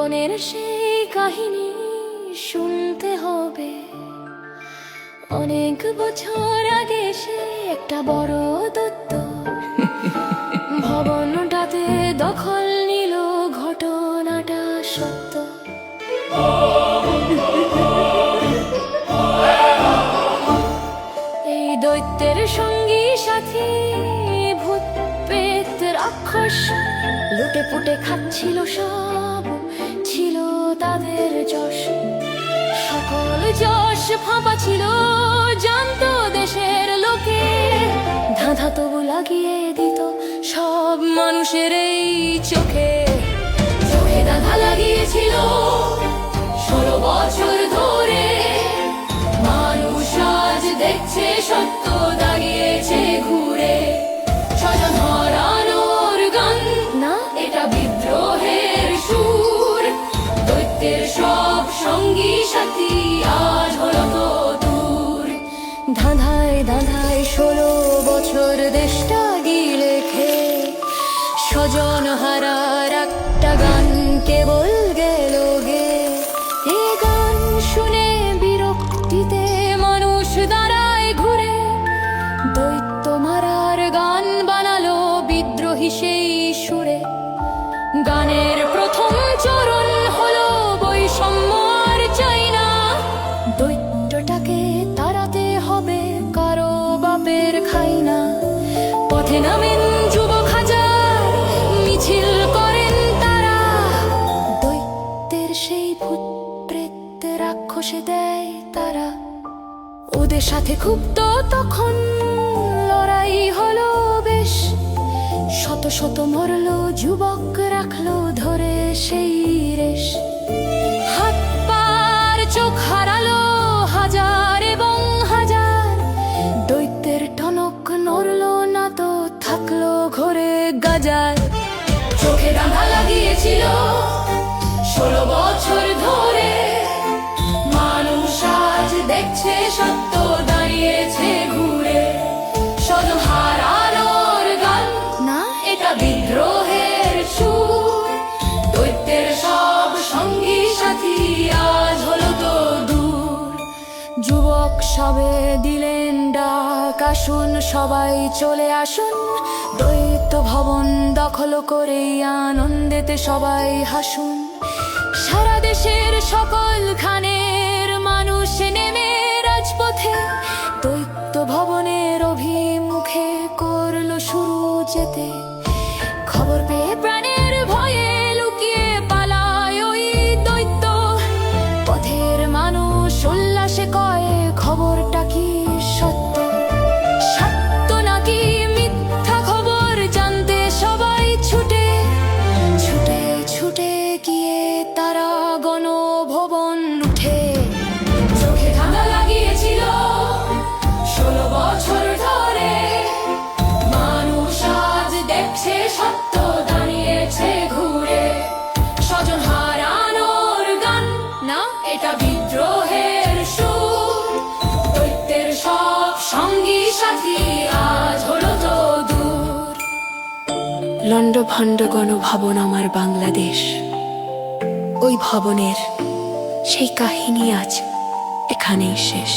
ভবনের সেই কাহিনী শুনতে হবে। অনেক বছর আগে সে একটা বড় দৈত্য ভবনটাতে দখল নিল, ঘটনাটা সত্য। এই দৈত্যের সঙ্গী সাথী ভূত প্রেত রাক্ষস লুটে পুটে খাচ্ছিল সব, ছিল তাদের যশ। সকল যশ ফাঁপা ছিল, জানতো দেশের লোকে। ধাঁধা তবু লাগিয়ে দিত সব মানুষের এই চোখে। চোখে ধাঁধা লাগিয়েছিল 16 বছর ধরে। মানুষ আজ দেখছে সত্য দাঁড়িয়েছে ঘুরে। স্বজন হারানোর গান না, এটা বিদ্রোহের সুর। দৈত্যের সব সঙ্গী সাথী আজ হলো তো দূর। ধাঁধায় ধাঁধায় 16 বছর দেশটা গিলে খেয়ে। স্বজন হারার একটা গান কেবল গেল গে। এ গান শুনে বিরক্তিতে মানুষ দাঁড়ায় ঘুরে। দৈত্য মারার গান বানালো বিদ্রোহী সেই সুরে। গানের প্রথম চরণ হলো বৈষম্য আর চাই না। দৈত্যটাকে তাড়াতে হবে, কারো বাপের খাই না। পথে নামেন যুবক হাজার, মিছিল করেন তারা। দৈত্যের সেই ভূত প্রেত রাক্ষসে দেয় তারা। ওদের সাথে ক্ষুব্ধ তখন লড়াই হলো বেশ। শত শত মরলো যুবক, রাখলো ধরে সেই রেশ। হাত পার চোখ হারালো হাজার এবং হাজার। দৈত্যের টনক নড়লো না তো থাকলো ঘরে গাজার। চোখে ধাঁধা লাগিয়েছিল 16 বছর ধরে। মানুষ আজ দেখছে সত্য দাঁড়িয়েছে ঘুরে। স্বজন হারানোর গান না, এটা বিদ্রোহের সুর। দৈত্যের সব সঙ্গী সাথী আজ হলো তো দূর। যুবক সবে দিলেন ডাক, আসুন সবাই চলে আসুন। দৈত্য ভবন দখল করে আনন্দেতে সবাই হাসুন। সারা দেশের সকল খানের মানুষ নেমে রাজপথে। দৈত্য ভবনের অভিমুখে করলো শুরু যেতে। খবর পেয়ে প্রাণের ভয়ে লুকিয়ে পালায় ওই দৈত্য। পথের মানুষ উল্লাসে কয়, খবরটা কি সত্য? সত্য নাকি মিথ্যা খবর জানতে সবাই ছুটে ছুটে ছুটে গিয়ে তারা গণভবন উঠে। চোখে ধাঁধা লাগিয়েছিল 16 বছর ধরে। মানুষ আজ দেখছে সত্য দাঁড়িয়েছে ঘুরে। স্বজন হারানোর গান না, এটা বিদ্রোহের সুর। দৈত্যের সব সঙ্গী সাথী আজ হলো তো দূর। লণ্ডভণ্ড গণভবন আমার বাংলাদেশ। ওই ভবনের সেই কাহিনী আজ এখানেই শেষ।